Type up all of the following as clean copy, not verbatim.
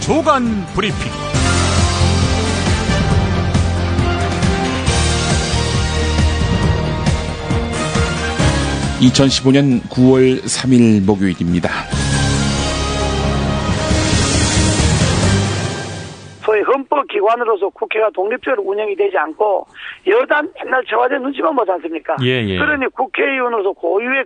조간 브리핑. 2015년 9월 3일 목요일입니다. 소위 헌법기관으로서 국회가 독립적으로 운영이 되지 않고 여당 맨날 청와대 눈치만 보지 않습니까? 예. 그러니 국회의원으로서 고유의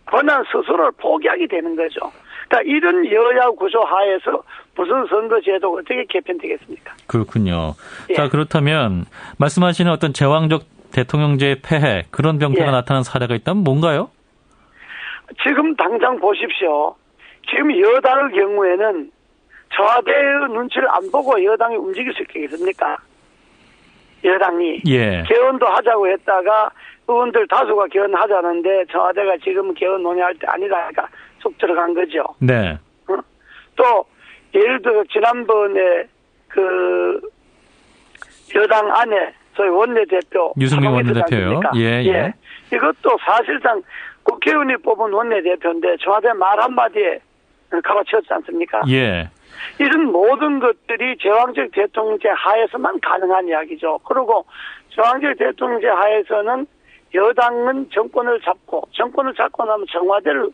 권한 스스로를 포기하게 되는 거죠. 그러니까 이런 여야 구조 하에서 무슨 선거제도가 어떻게 개편되겠습니까? 그렇군요. 예. 자, 그렇다면 말씀하시는 어떤 제왕적 대통령제의 폐해, 그런 병폐가 예. 나타난 사례가 있다면 뭔가요? 지금 당장 보십시오. 지금 여당의 경우에는 청와대의 눈치를 안 보고 여당이 움직일 수 있겠습니까? 여당이 예. 개헌도 하자고 했다가 의원들 다수가 개헌하자는데 청와대가 지금 개헌 논의할 때 아니라니까 쏙 들어간 거죠. 네. 또 예를 들어 지난번에 그 여당 안에 소위 원내대표 유승민 원내대표요. 예. 이것도 사실상 국회의원이 뽑은 원내대표인데 청와대 말 한마디에 가로채웠지 않습니까? 예. 이런 모든 것들이 제왕적 대통령제 하에서만 가능한 이야기죠. 그리고 제왕적 대통령제 하에서는 여당은 정권을 잡고 나면 청와대를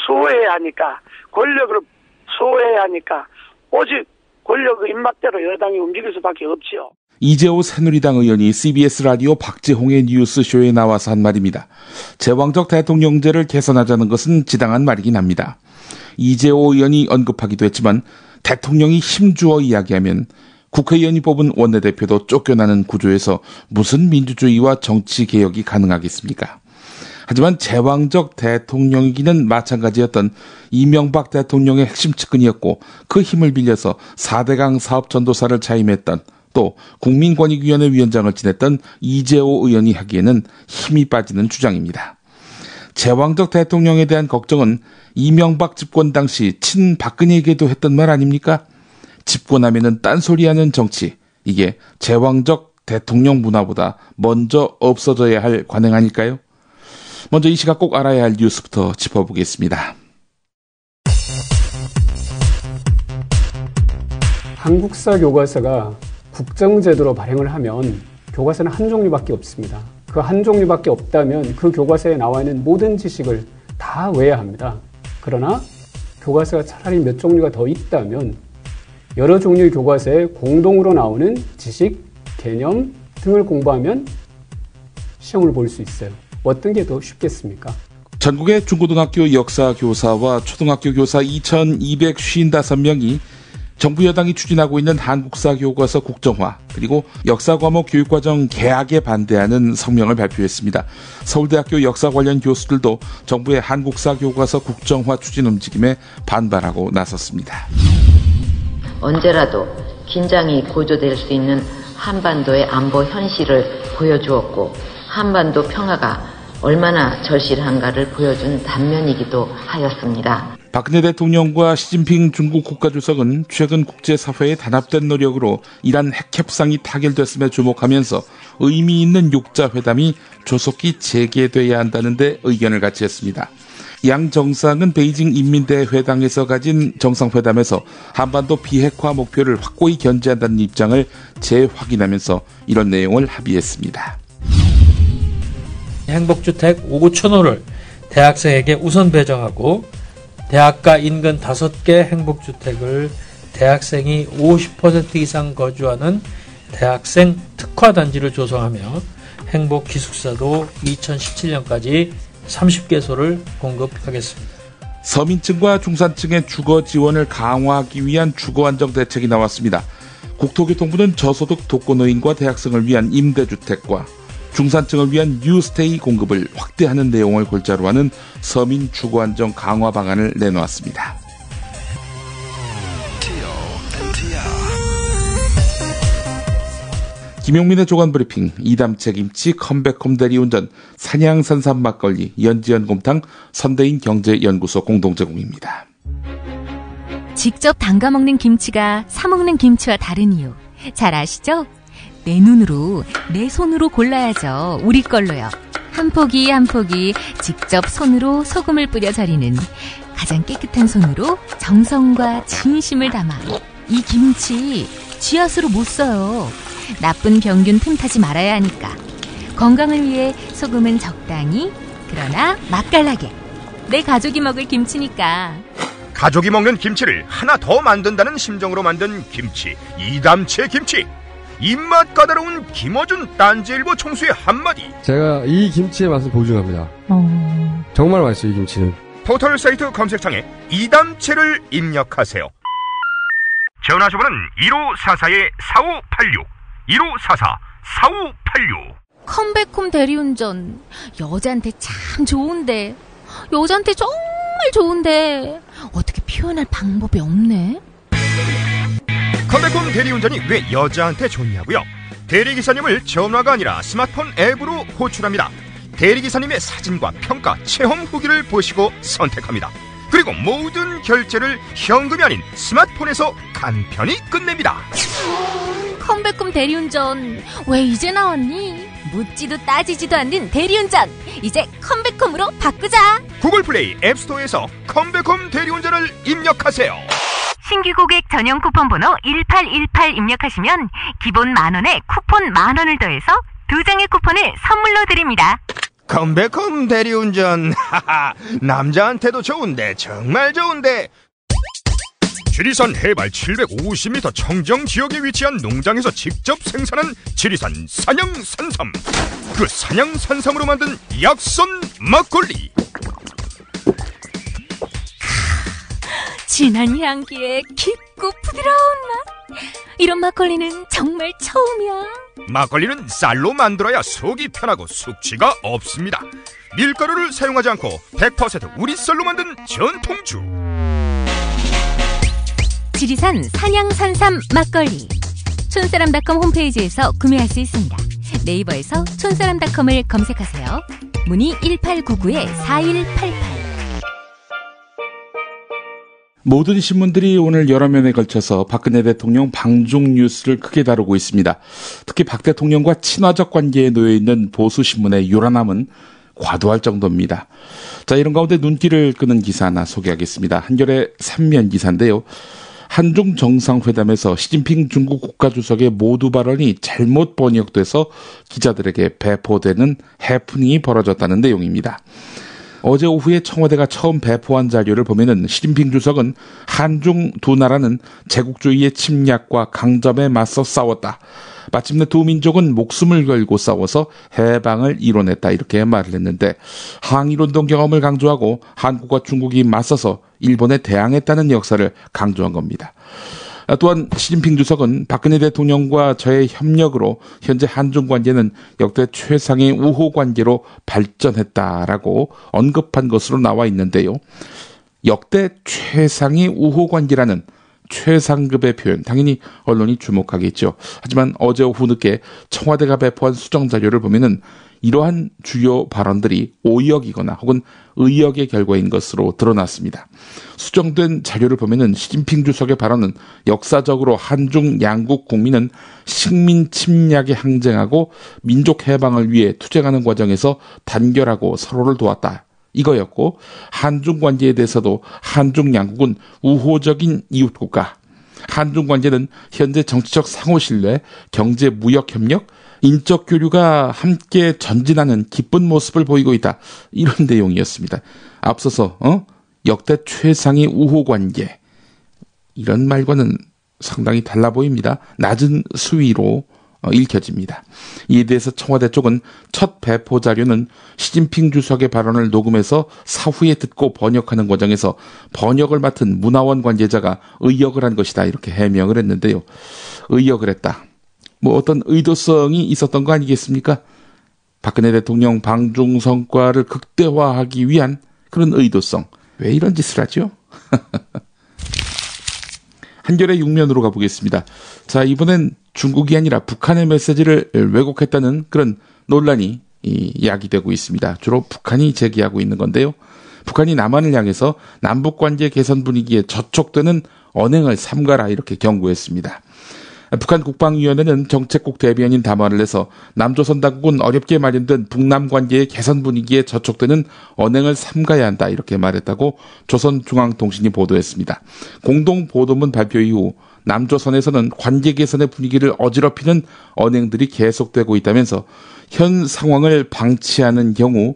수호해야 하니까, 권력을 수호해야 하니까 오직 권력의 입맛대로 여당이 움직일 수밖에 없지요. 이재호 새누리당 의원이 CBS 라디오 박재홍의 뉴스쇼에 나와서 한 말입니다. 제왕적 대통령제를 개선하자는 것은 지당한 말이긴 합니다. 이재호 의원이 언급하기도 했지만 대통령이 힘주어 이야기하면 국회의원이 뽑은 원내대표도 쫓겨나는 구조에서 무슨 민주주의와 정치개혁이 가능하겠습니까? 하지만 제왕적 대통령이기는 마찬가지였던 이명박 대통령의 핵심 측근이었고 그 힘을 빌려서 4대강 사업 전도사를 차임했던 또 국민권익위원회 위원장을 지냈던 이재호 의원이 하기에는 힘이 빠지는 주장입니다. 제왕적 대통령에 대한 걱정은 이명박 집권 당시 친박근혜에게도 했던 말 아닙니까? 집권하면은 딴소리하는 정치, 이게 제왕적 대통령 문화보다 먼저 없어져야 할 관행 아닐까요? 먼저 이 시각 꼭 알아야 할 뉴스부터 짚어보겠습니다. 한국사 교과서가 국정제도로 발행을 하면 교과서는 한 종류밖에 없습니다. 그 한 종류밖에 없다면 그 교과서에 나와 있는 모든 지식을 다 외워야 합니다. 그러나 교과서가 차라리 몇 종류가 더 있다면 여러 종류의 교과서에 공동으로 나오는 지식, 개념 등을 공부하면 시험을 볼 수 있어요. 어떤 게 더 쉽겠습니까? 전국의 중고등학교 역사 교사와 초등학교 교사 2,255명이 정부 여당이 추진하고 있는 한국사 교과서 국정화 그리고 역사 과목 교육과정 개학에 반대하는 성명을 발표했습니다. 서울대학교 역사 관련 교수들도 정부의 한국사 교과서 국정화 추진 움직임에 반발하고 나섰습니다. 언제라도 긴장이 고조될 수 있는 한반도의 안보 현실을 보여주었고 한반도 평화가 얼마나 절실한가를 보여준 단면이기도 하였습니다. 박근혜 대통령과 시진핑 중국 국가주석은 최근 국제사회의 단합된 노력으로 이란 핵협상이 타결됐음에 주목하면서 의미 있는 육자회담이 조속히 재개돼야 한다는 데 의견을 같이 했습니다. 양 정상은 베이징 인민대회당에서 가진 정상회담에서 한반도 비핵화 목표를 확고히 견지한다는 입장을 재확인하면서 이런 내용을 합의했습니다. 행복주택 5,000호를 대학생에게 우선 배정하고 대학가 인근 5개 행복주택을 대학생이 50% 이상 거주하는 대학생 특화단지를 조성하며 행복기숙사도 2017년까지 30개소를 공급하겠습니다. 서민층과 중산층의 주거 지원을 강화하기 위한 주거 안정 대책이 나왔습니다. 국토교통부는 저소득 독거노인과 대학생을 위한 임대주택과 중산층을 위한 뉴스테이 공급을 확대하는 내용을 골자로 하는 서민 주거 안정 강화 방안을 내놓았습니다. 김용민의 조간 브리핑, 이담채 김치, 컴백홈 대리운전, 산양산삼 막걸리, 연지연 곰탕, 선대인 경제연구소 공동 제공입니다. 직접 담가 먹는 김치가 사 먹는 김치와 다른 이유 잘 아시죠? 내 눈으로, 내 손으로 골라야죠. 우리 걸로요. 한 포기 한 포기 직접 손으로 소금을 뿌려 절이는 가장 깨끗한 손으로 정성과 진심을 담아 이 김치 쥐앗으로 못 써요. 나쁜 병균 틈타지 말아야 하니까. 건강을 위해 소금은 적당히, 그러나 맛깔나게. 내 가족이 먹을 김치니까. 가족이 먹는 김치를 하나 더 만든다는 심정으로 만든 김치, 이담채 김치. 입맛 까다로운 김어준 딴지일보 총수의 한마디. 제가 이 김치의 맛을 보증합니다. 정말 맛있어요, 이 김치는. 포털 사이트 검색창에 이담채를 입력하세요. 전화주문은 1544-4586 1544-4586. 컴백홈 대리운전. 여자한테 참 좋은데. 여자한테 정말 좋은데 어떻게 표현할 방법이 없네. 컴백홈 대리운전이 왜 여자한테 좋냐고요? 대리기사님을 전화가 아니라 스마트폰 앱으로 호출합니다. 대리기사님의 사진과 평가, 체험 후기를 보시고 선택합니다. 그리고 모든 결제를 현금이 아닌 스마트폰에서 간편히 끝냅니다. 컴백홈 대리운전 왜 이제 나왔니? 묻지도 따지지도 않는 대리운전, 이제 컴백홈으로 바꾸자. 구글 플레이 앱스토어에서 컴백홈 대리운전을 입력하세요. 신규 고객 전용 쿠폰 번호 1818 입력하시면 기본 10,000원에 쿠폰 10,000원을 더해서 2장의 쿠폰을 선물로 드립니다. 컴백홈 대리운전, 하하, 남자한테도 좋은데 정말 좋은데. 지리산 해발 750m 청정 지역에 위치한 농장에서 직접 생산한 지리산 산양산삼. 그 산양산삼으로 만든 약선 막걸리. 진한 향기에 깊고 부드러운 맛. 이런 막걸리는 정말 처음이야. 막걸리는 쌀로 만들어야 속이 편하고 숙취가 없습니다. 밀가루를 사용하지 않고 100% 우리 쌀로 만든 전통주. 지리산 산양산삼 막걸리. 촌사람닷컴 홈페이지에서 구매할 수 있습니다. 네이버에서 촌사람닷컴을 검색하세요. 문의 1899-4188. 모든 신문들이 오늘 여러 면에 걸쳐서 박근혜 대통령 방중 뉴스를 크게 다루고 있습니다. 특히 박 대통령과 친화적 관계에 놓여있는 보수신문의 요란함은 과도할 정도입니다. 자, 이런 가운데 눈길을 끄는 기사 하나 소개하겠습니다. 한겨레 3면 기사인데요. 한중 정상회담에서 시진핑 중국 국가주석의 모두 발언이 잘못 번역돼서 기자들에게 배포되는 해프닝이 벌어졌다는 내용입니다. 어제 오후에 청와대가 처음 배포한 자료를 보면은 시진핑 주석은 한중 두 나라는 제국주의의 침략과 강점에 맞서 싸웠다. 마침내 두 민족은 목숨을 걸고 싸워서 해방을 이뤄냈다. 이렇게 말을 했는데, 항일운동 경험을 강조하고 한국과 중국이 맞서서 일본에 대항했다는 역사를 강조한 겁니다. 또한 시진핑 주석은 박근혜 대통령과 저의 협력으로 현재 한중 관계는 역대 최상의 우호 관계로 발전했다라고 언급한 것으로 나와 있는데요. 역대 최상의 우호 관계라는 최상급의 표현, 당연히 언론이 주목하겠죠. 하지만 어제 오후 늦게 청와대가 배포한 수정 자료를 보면은 이러한 주요 발언들이 오역이거나 혹은 의역의 결과인 것으로 드러났습니다. 수정된 자료를 보면은 시진핑 주석의 발언은 역사적으로 한중 양국 국민은 식민 침략에 항쟁하고 민족 해방을 위해 투쟁하는 과정에서 단결하고 서로를 도왔다. 이거였고, 한중 관계에 대해서도 한중 양국은 우호적인 이웃국가, 한중 관계는 현재 정치적 상호신뢰, 경제 무역 협력, 인적 교류가 함께 전진하는 기쁜 모습을 보이고 있다. 이런 내용이었습니다. 앞서서 역대 최상의 우호 관계, 이런 말과는 상당히 달라 보입니다. 낮은 수위로 읽혀집니다. 이에 대해서 청와대 쪽은 첫 배포 자료는 시진핑 주석의 발언을 녹음해서 사후에 듣고 번역하는 과정에서 번역을 맡은 문화원 관계자가 의역을 한 것이다. 이렇게 해명을 했는데요. 의역을 했다. 뭐 어떤 의도성이 있었던 거 아니겠습니까? 박근혜 대통령 방중 성과를 극대화하기 위한 그런 의도성. 왜 이런 짓을 하죠? 한겨레 6면으로 가보겠습니다. 자, 이번엔 중국이 아니라 북한의 메시지를 왜곡했다는 그런 논란이 야기되고 있습니다. 주로 북한이 제기하고 있는 건데요. 북한이 남한을 향해서 남북관계 개선 분위기에 저촉되는 언행을 삼가라 이렇게 경고했습니다. 북한 국방위원회는 정책국 대변인 담화를 내서 남조선 당국은 어렵게 마련된 북남 관계의 개선 분위기에 저촉되는 언행을 삼가야 한다 이렇게 말했다고 조선중앙통신이 보도했습니다. 공동보도문 발표 이후 남조선에서는 관계 개선의 분위기를 어지럽히는 언행들이 계속되고 있다면서 현 상황을 방치하는 경우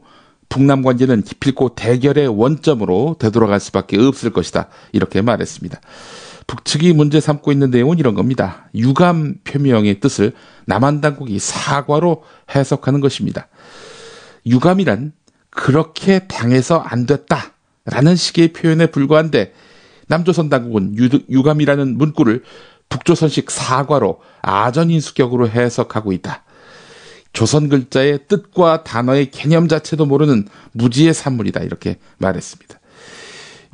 북남 관계는 기필코 대결의 원점으로 되돌아갈 수밖에 없을 것이다 이렇게 말했습니다. 북측이 문제 삼고 있는 내용은 이런 겁니다. 유감 표명의 뜻을 남한 당국이 사과로 해석하는 것입니다. 유감이란 그렇게 당해서 안 됐다라는 식의 표현에 불과한데 남조선 당국은 유감이라는 문구를 북조선식 사과로 아전인수격으로 해석하고 있다. 조선 글자의 뜻과 단어의 개념 자체도 모르는 무지의 산물이다 이렇게 말했습니다.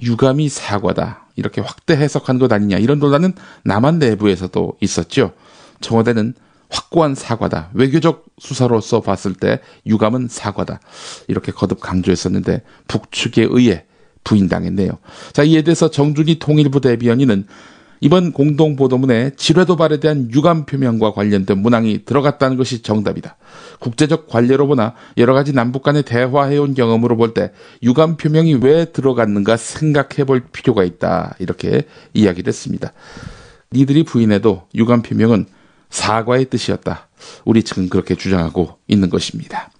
유감이 사과다 이렇게 확대 해석한 것 아니냐 이런 논란은 남한 내부에서도 있었죠. 청와대는 확고한 사과다. 외교적 수사로서 봤을 때 유감은 사과다. 이렇게 거듭 강조했었는데 북측에 의해 부인당했네요. 자, 이에 대해서 정준희 통일부 대변인은 이번 공동보도문에 지뢰도발에 대한 유감 표명과 관련된 문항이 들어갔다는 것이 정답이다. 국제적 관례로 보나 여러 가지 남북 간의 대화해온 경험으로 볼 때 유감 표명이 왜 들어갔는가 생각해 볼 필요가 있다. 이렇게 이야기를 했습니다. 니들이 부인해도 유감 표명은 사과의 뜻이었다. 우리 측은 그렇게 주장하고 있는 것입니다.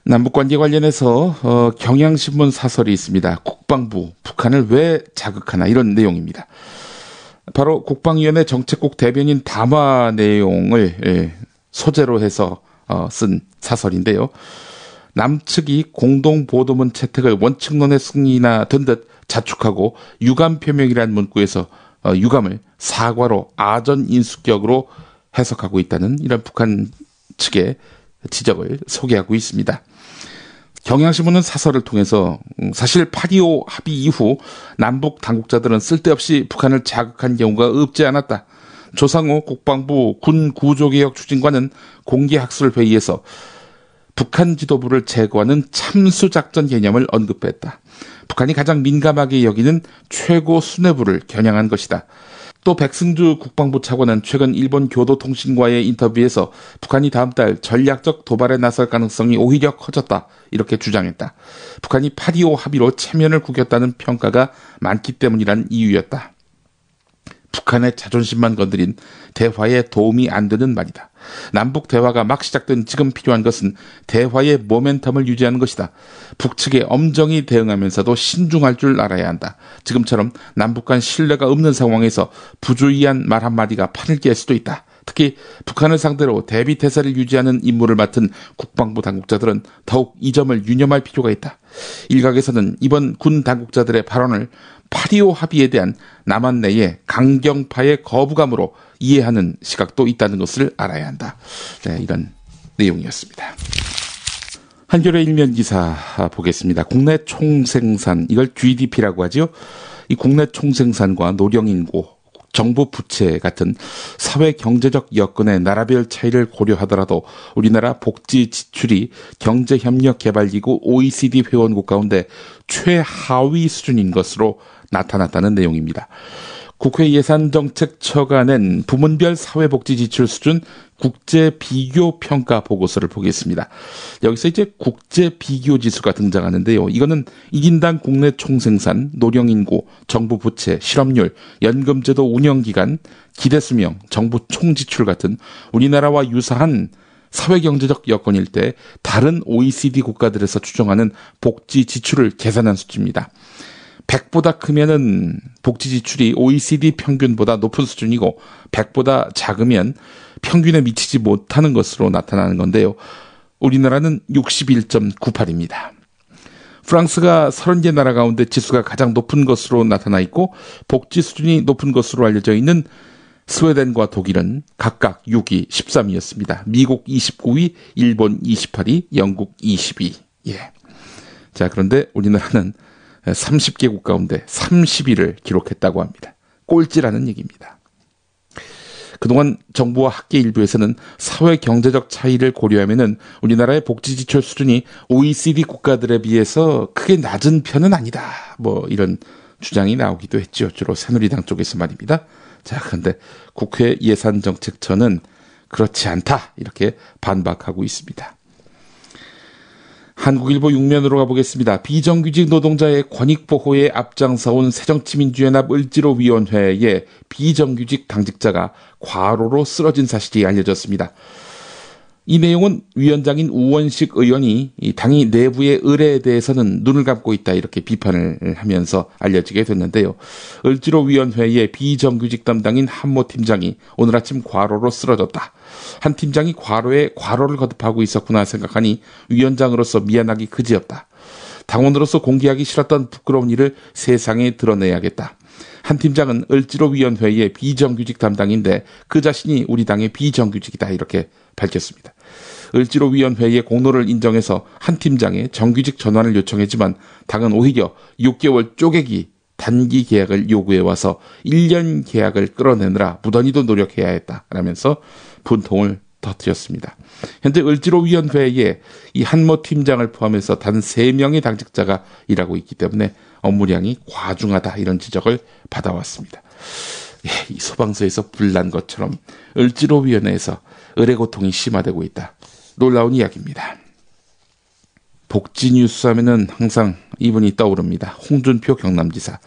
남북관계 관련해서 경향신문 사설이 있습니다. 국방부, 북한을 왜 자극하나 이런 내용입니다. 바로 국방위원회 정책국 대변인 담화 내용을 소재로 해서 쓴 사설인데요. 남측이 공동보도문 채택을 원칙론의 승리나 된 듯 자축하고 유감 표명이라는 문구에서 유감을 사과로 아전인수격으로 해석하고 있다는 이런 북한 측의 지적을 소개하고 있습니다. 경향신문은 사설을 통해서 사실 8.25 합의 이후 남북 당국자들은 쓸데없이 북한을 자극한 경우가 없지 않았다. 조상호 국방부 군구조개혁 추진관은 공개학술회의에서 북한 지도부를 제거하는 참수작전 개념을 언급했다. 북한이 가장 민감하게 여기는 최고 수뇌부를 겨냥한 것이다. 또 백승주 국방부 차관은 최근 일본 교도통신과의 인터뷰에서 북한이 다음 달 전략적 도발에 나설 가능성이 오히려 커졌다. 이렇게 주장했다. 북한이 8.25 합의로 체면을 구겼다는 평가가 많기 때문이란 이유였다. 북한의 자존심만 건드린 대화에 도움이 안 되는 말이다. 남북 대화가 막 시작된 지금 필요한 것은 대화의 모멘텀을 유지하는 것이다. 북측에 엄정히 대응하면서도 신중할 줄 알아야 한다. 지금처럼 남북 간 신뢰가 없는 상황에서 부주의한 말 한마디가 판을 깰 수도 있다. 특히 북한을 상대로 대비태세를 유지하는 임무를 맡은 국방부 당국자들은 더욱 이 점을 유념할 필요가 있다. 일각에서는 이번 군 당국자들의 발언을 8.25 합의에 대한 남한 내의 강경파의 거부감으로 이해하는 시각도 있다는 것을 알아야 한다. 네, 이런 내용이었습니다. 한겨레 일면 기사 보겠습니다. 국내 총생산, 이걸 GDP라고 하죠. 이 국내 총생산과 노령인구, 정부 부채 같은 사회 경제적 여건의 나라별 차이를 고려하더라도 우리나라 복지 지출이 경제협력개발기구 OECD 회원국 가운데 최하위 수준인 것으로 나타났다는 내용입니다. 국회 예산정책처가 낸 부문별 사회복지 지출 수준 국제 비교 평가 보고서를 보겠습니다. 여기서 이제 국제 비교 지수가 등장하는데요. 이거는 1인당 국내 총생산, 노령인구, 정부 부채, 실업률, 연금제도 운영기간, 기대수명, 정부 총지출 같은 우리나라와 유사한 사회경제적 여건일 때 다른 OECD 국가들에서 추정하는 복지 지출을 계산한 수치입니다. 100보다 크면은 복지 지출이 OECD 평균보다 높은 수준이고 100보다 작으면 평균에 미치지 못하는 것으로 나타나는 건데요. 우리나라는 61.98입니다. 프랑스가 30개 나라 가운데 지수가 가장 높은 것으로 나타나 있고 복지 수준이 높은 것으로 알려져 있는 스웨덴과 독일은 각각 6위, 13위였습니다. 미국 29위, 일본 28위, 영국 22위. 예. 자, 그런데 우리나라는 30개국 가운데 30위를 기록했다고 합니다. 꼴찌라는 얘기입니다. 그동안 정부와 학계 일부에서는 사회 경제적 차이를 고려하면은 우리나라의 복지 지출 수준이 OECD 국가들에 비해서 크게 낮은 편은 아니다. 뭐 이런 주장이 나오기도 했죠. 주로 새누리당 쪽에서 말입니다. 자, 그런데 국회 예산정책처는 그렇지 않다 이렇게 반박하고 있습니다. 한국일보 6면으로 가보겠습니다. 비정규직 노동자의 권익보호에 앞장서온 새정치민주연합 을지로위원회에 비정규직 당직자가 과로로 쓰러진 사실이 알려졌습니다. 이 내용은 위원장인 우원식 의원이 당이 내부의 의뢰에 대해서는 눈을 감고 있다 이렇게 비판을 하면서 알려지게 됐는데요. 을지로위원회의 비정규직 담당인 한모 팀장이 오늘 아침 과로로 쓰러졌다. 한 팀장이 과로에 과로를 거듭하고 있었구나 생각하니 위원장으로서 미안하기 그지없다. 당원으로서 공개하기 싫었던 부끄러운 일을 세상에 드러내야겠다. 한 팀장은 을지로위원회의 비정규직 담당인데 그 자신이 우리 당의 비정규직이다 이렇게 밝혔습니다. 을지로위원회의 공로를 인정해서 한 팀장의 정규직 전환을 요청했지만 당은 오히려 6개월 쪼개기 단기 계약을 요구해와서 1년 계약을 끌어내느라 무던히도 노력해야 했다라면서 분통을 터뜨렸습니다. 현재 을지로위원회에 이 한모 팀장을 포함해서 단 3명의 당직자가 일하고 있기 때문에 업무량이 과중하다 이런 지적을 받아왔습니다. 예, 이 소방서에서 불난 것처럼 을지로위원회에서 의뢰고통이 심화되고 있다. 놀라운 이야기입니다. 복지뉴스 하면은 항상 이분이 떠오릅니다. 홍준표 경남지사.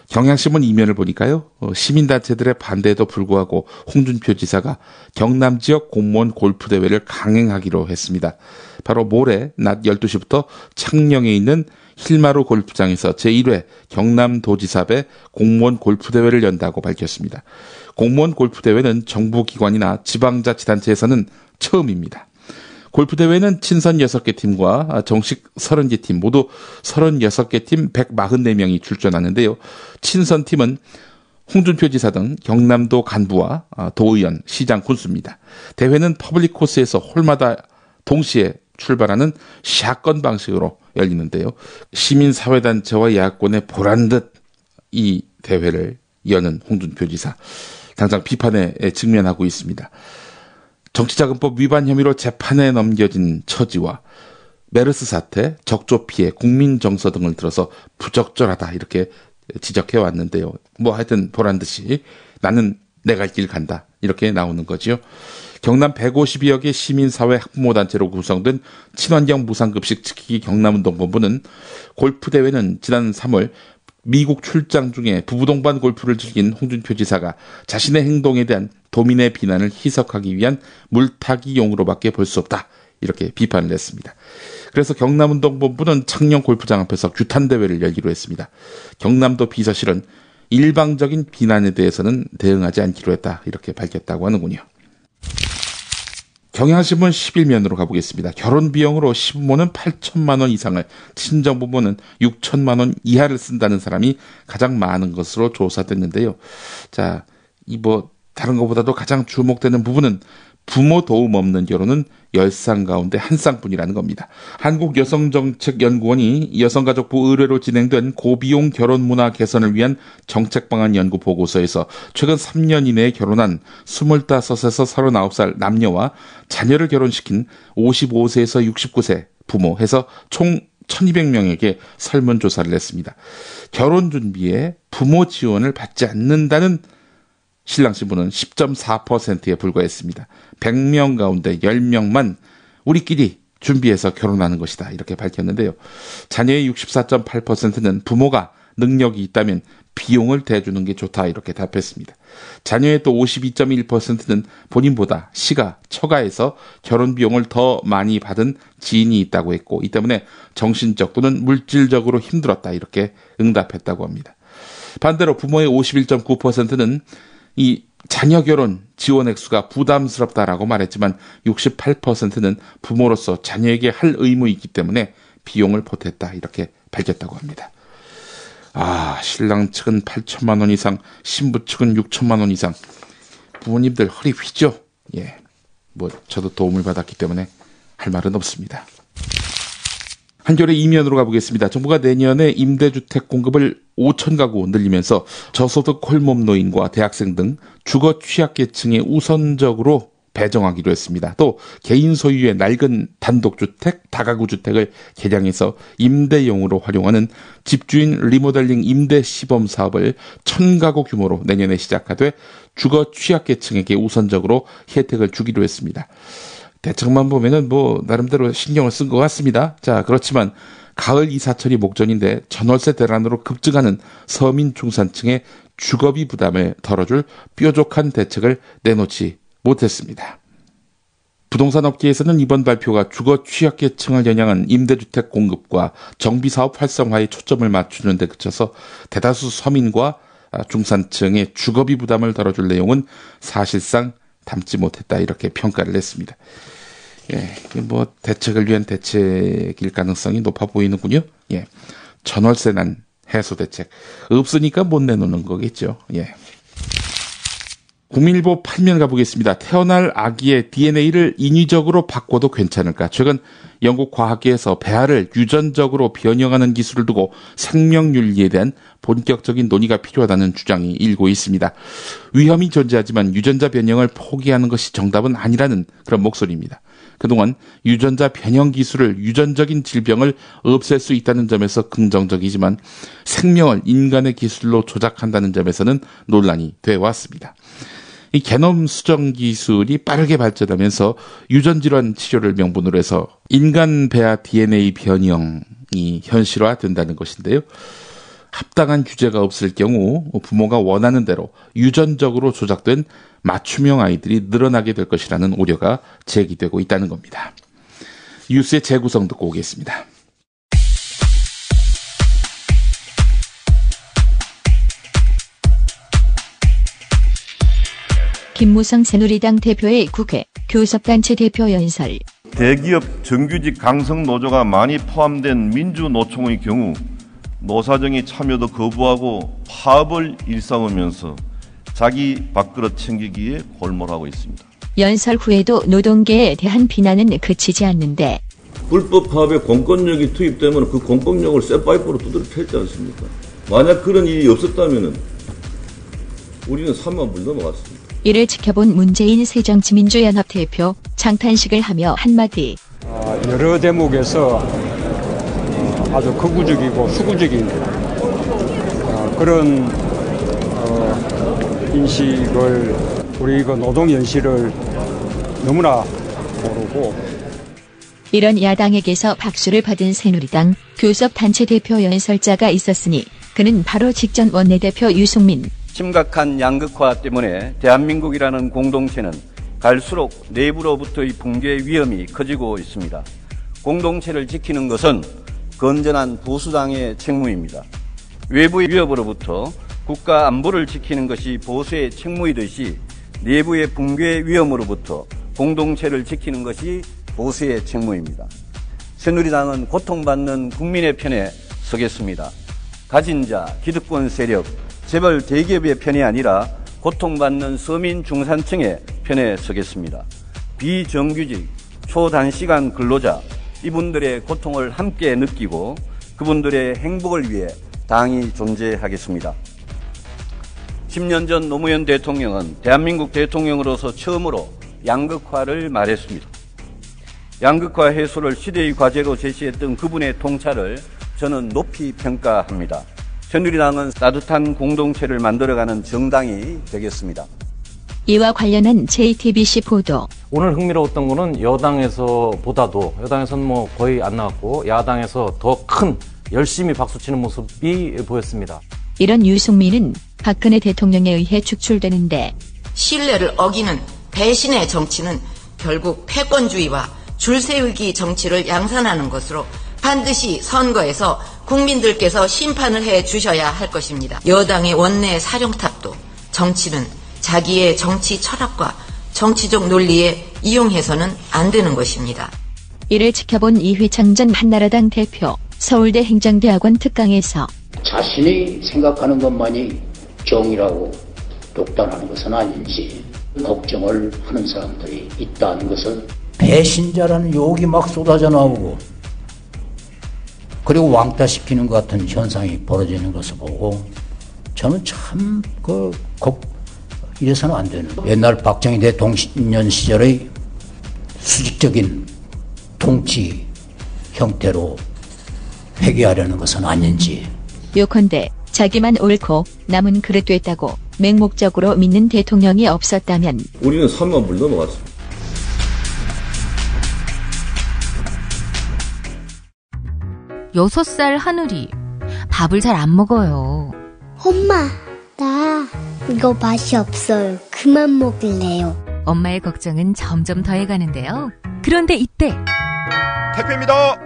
경향신문 2면을 보니까요. 시민단체들의 반대에도 불구하고 홍준표 지사가 경남 지역 공무원 골프대회를 강행하기로 했습니다. 바로 모레 낮 12시부터 창녕에 있는 힐마루 골프장에서 제1회 경남도지사배 공무원 골프대회를 연다고 밝혔습니다. 공무원 골프대회는 정부기관이나 지방자치단체에서는 처음입니다. 골프대회는 친선 6개 팀과 정식 30개 팀 모두 36개 팀 144명이 출전하는데요. 친선 팀은 홍준표 지사 등 경남도 간부와 도의원, 시장 군수입니다. 대회는 퍼블릭 코스에서 홀마다 동시에 출발하는 샷건 방식으로 열리는데요. 시민사회단체와 야권의 보란듯 이 대회를 여는 홍준표 지사. 당장 비판에 직면하고 있습니다. 정치자금법 위반 혐의로 재판에 넘겨진 처지와 메르스 사태, 적조 피해, 국민 정서 등을 들어서 부적절하다 이렇게 지적해 왔는데요. 뭐 하여튼 보란듯이 나는 내 갈 길 간다 이렇게 나오는 거지요. 경남 152여 개 시민사회 학부모단체로 구성된 친환경 무상급식 지키기 경남운동본부는 골프대회는 지난 3월 미국 출장 중에 부부동반 골프를 즐긴 홍준표 지사가 자신의 행동에 대한 도민의 비난을 희석하기 위한 물타기용으로밖에 볼 수 없다. 이렇게 비판을 했습니다. 그래서 경남운동본부는 창녕 골프장 앞에서 규탄대회를 열기로 했습니다. 경남도 비서실은 일방적인 비난에 대해서는 대응하지 않기로 했다. 이렇게 밝혔다고 하는군요. 경향신문 11면으로 가보겠습니다. 결혼 비용으로 시부모는 8천만 원 이상을, 친정부모는 6천만 원 이하를 쓴다는 사람이 가장 많은 것으로 조사됐는데요. 자, 다른 것보다도 가장 주목되는 부분은 부모 도움 없는 결혼은 10쌍 가운데 1쌍뿐이라는 겁니다. 한국여성정책연구원이 여성가족부 의뢰로 진행된 고비용 결혼문화 개선을 위한 정책방안 연구 보고서에서 최근 3년 이내에 결혼한 25에서 39살 남녀와 자녀를 결혼시킨 55세에서 69세 부모 해서 총 1200명에게 설문조사를 했습니다. 결혼 준비에 부모 지원을 받지 않는다는 신랑신부는 10.4%에 불과했습니다. 100명 가운데 10명만 우리끼리 준비해서 결혼하는 것이다. 이렇게 밝혔는데요. 자녀의 64.8%는 부모가 능력이 있다면 비용을 대주는 게 좋다. 이렇게 답했습니다. 자녀의 또 52.1%는 본인보다 시가, 처가에서 결혼 비용을 더 많이 받은 지인이 있다고 했고 이 때문에 정신적 또는 물질적으로 힘들었다. 이렇게 응답했다고 합니다. 반대로 부모의 51.9%는 이 자녀 결혼 지원 액수가 부담스럽다라고 말했지만 68%는 부모로서 자녀에게 할 의무 있기 때문에 비용을 보탰다 이렇게 밝혔다고 합니다. 신랑 측은 8천만 원 이상, 신부 측은 6천만 원 이상. 부모님들 허리 휘죠. 예, 저도 도움을 받았기 때문에 할 말은 없습니다. 한겨레 2면으로 가보겠습니다. 정부가 내년에 임대주택 공급을 5천 가구 늘리면서 저소득 홀몸 노인과 대학생 등 주거 취약계층에 우선적으로 배정하기로 했습니다. 또 개인 소유의 낡은 단독주택, 다가구주택을 개량해서 임대용으로 활용하는 집주인 리모델링 임대 시범 사업을 1000가구 규모로 내년에 시작하되 주거 취약계층에게 우선적으로 혜택을 주기로 했습니다. 대책만 보면은 나름대로 신경을 쓴 것 같습니다. 자, 그렇지만 가을 이사철이 목전인데 전월세 대란으로 급증하는 서민 중산층의 주거비 부담을 덜어줄 뾰족한 대책을 내놓지 못했습니다. 부동산 업계에서는 이번 발표가 주거 취약계층을 겨냥한 임대주택 공급과 정비사업 활성화에 초점을 맞추는 데 그쳐서 대다수 서민과 중산층의 주거비 부담을 덜어줄 내용은 사실상 담지 못했다, 이렇게 평가를 냈습니다. 예, 대책을 위한 대책일 가능성이 높아 보이는군요. 예, 전월세난 해소 대책 없으니까 못 내놓는 거겠죠. 예. 국민일보 8면 가보겠습니다. 태어날 아기의 DNA를 인위적으로 바꿔도 괜찮을까? 최근 영국 과학계에서 배아를 유전적으로 변형하는 기술을 두고 생명윤리에 대한 본격적인 논의가 필요하다는 주장이 일고 있습니다. 위험이 존재하지만 유전자 변형을 포기하는 것이 정답은 아니라는 그런 목소리입니다. 그동안 유전자 변형 기술을 유전적인 질병을 없앨 수 있다는 점에서 긍정적이지만 생명을 인간의 기술로 조작한다는 점에서는 논란이 돼 왔습니다. 이 게놈 수정 기술이 빠르게 발전하면서 유전질환 치료를 명분으로 해서 인간 배아 DNA 변형이 현실화된다는 것인데요. 합당한 규제가 없을 경우 부모가 원하는 대로 유전적으로 조작된 맞춤형 아이들이 늘어나게 될 것이라는 우려가 제기되고 있다는 겁니다. 뉴스의 재구성 듣고 오겠습니다. 김무성 새누리당 대표의 국회 교섭단체 대표 연설. 대기업 정규직 강성노조가 많이 포함된 민주노총의 경우 노사정이 참여도 거부하고 파업을 일삼으면서 자기 밥그릇 챙기기에 골몰하고 있습니다. 연설 후에도 노동계에 대한 비난은 그치지 않는데 불법 파업에 공권력이 투입되면 그 공권력을 쇠파이프로 두드려 팼지 않습니까? 만약 그런 일이 없었다면 우리는 3만 불 넘어갔습니다. 이를 지켜본 문재인 새정치민주연합 대표 장탄식을 하며 한마디. 여러 대목에서 아주 극우적이고 수구적인 그런 인식을 우리 노동 현실을 너무나 모르고 이런 야당에게서 박수를 받은 새누리당 교섭단체 대표 연설자가 있었으니 그는 바로 직전 원내대표 유승민. 심각한 양극화 때문에 대한민국이라는 공동체는 갈수록 내부로부터의 붕괴 위험이 커지고 있습니다. 공동체를 지키는 것은 건전한 보수당의 책무입니다. 외부의 위협으로부터 국가 안보를 지키는 것이 보수의 책무이듯이 내부의 붕괴 위험으로부터 공동체를 지키는 것이 보수의 책무입니다. 새누리당은 고통받는 국민의 편에 서겠습니다. 가진 자, 기득권 세력, 재벌 대기업의 편이 아니라 고통받는 서민 중산층의 편에 서겠습니다. 비정규직, 초단시간 근로자, 이분들의 고통을 함께 느끼고 그분들의 행복을 위해 당이 존재하겠습니다. 10년 전 노무현 대통령은 대한민국 대통령으로서 처음으로 양극화를 말했습니다. 양극화 해소를 시대의 과제로 제시했던 그분의 통찰을 저는 높이 평가합니다. 새누리당은 따뜻한 공동체를 만들어가는 정당이 되겠습니다. 이와 관련한 JTBC 보도. 오늘 흥미로웠던 거는 여당에서보다도 여당에서는 거의 안 나왔고 야당에서 더 큰 열심히 박수치는 모습이 보였습니다. 이런 유승민은 박근혜 대통령에 의해 축출되는데 신뢰를 어기는 배신의 정치는 결국 패권주의와 줄세우기 정치를 양산하는 것으로 반드시 선거에서 국민들께서 심판을 해 주셔야 할 것입니다. 여당의 원내 사령탑도 정치는 자기의 정치 철학과 정치적 논리에 이용해서는 안 되는 것입니다. 이를 지켜본 이회창 전 한나라당 대표 서울대 행정대학원 특강에서 자신이 생각하는 것만이 정의라고 독단하는 것은 아닌지 걱정을 하는 사람들이 있다는 것은 배신자라는 욕이 막 쏟아져 나오고 그리고 왕따시키는 것 같은 현상이 벌어지는 것을 보고 저는 참 이래서는 안 되는. 옛날 박정희 대통령 시절의 수직적인 통치 형태로 회귀하려는 것은 아닌지. 요컨대 자기만 옳고 남은 그릇됐다고 맹목적으로 믿는 대통령이 없었다면 우리는 3만 불 넘어갔습니다. 여섯 살 하늘이 밥을 잘 안 먹어요. 엄마, 나 이거 맛이 없어요. 그만 먹을래요. 엄마의 걱정은 점점 더해가는데요. 그런데 이때 택배입니다.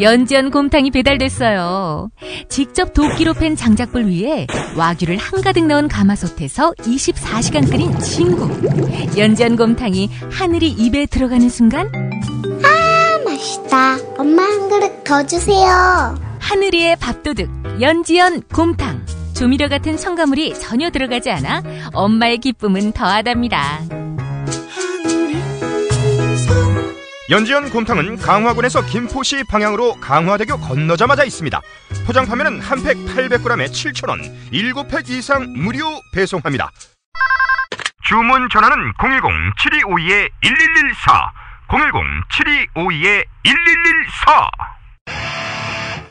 연지연 곰탕이 배달됐어요. 직접 도끼로 팬 장작불 위에 와규를 한가득 넣은 가마솥에서 24시간 끓인 진국. 연지연 곰탕이 하늘이 입에 들어가는 순간 맛있다. 엄마 한 그릇 더 주세요. 하늘이의 밥도둑 연지연 곰탕. 조미료 같은 첨가물이 전혀 들어가지 않아 엄마의 기쁨은 더하답니다. 연지연 곰탕은 강화군에서 김포시 방향으로 강화대교 건너자마자 있습니다. 포장 판매는 한 팩 800g에 7,000원, 7팩 이상 무료 배송합니다. 주문 전화는 010-7252-1114, 010-7252-1114.